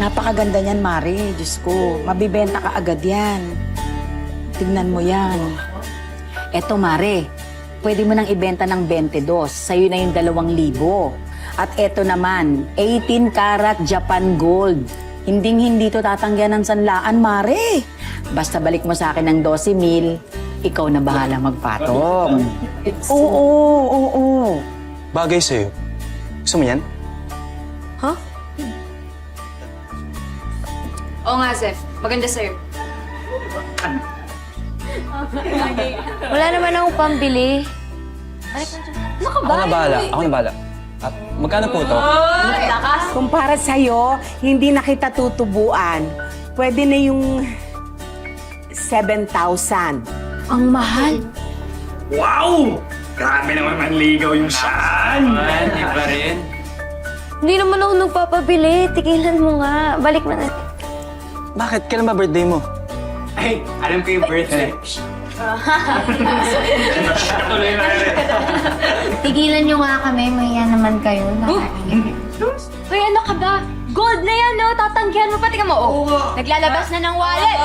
Napakaganda niyan, Mare. Diyos ko, mabibenta ka agad yan. Tignan mo yan. Eto, Mare, pwede mo nang ibenta ng 22. Sa'yo na yung 2,000. At eto naman, 18 karat Japan Gold. Hinding-hindi to tatanggihan ng sanlaan, Mare. Basta balik mo sa akin ng 12,000, ikaw na bahala magpatong. Oo. Bagay sa'yo. Gusto mo yan? Huh? Oo nga, Zef. Maganda sa'yo. Wala naman akong pambili. Ako na bahala. At magkano po to? Kung para sa'yo, hindi na kita tutubuan. Pwede na yung 7,000. Ang mahal. Wow! Grabe naman manligaw yung saan. Iba rin. Hindi naman ako nagpapabili. Tigilan mo nga. Balik na natin. Bakit? Kailan ba birthday mo? Ay, alam ko yung birthday. Tuloy na rin. Tigilan nyo nga kami. Mahiya naman kayo. Uy, ano ka ba? Gold na yan, no? Tatanggihan mo pa. Tingnan mo, oh. Naglalabas na ng wallet.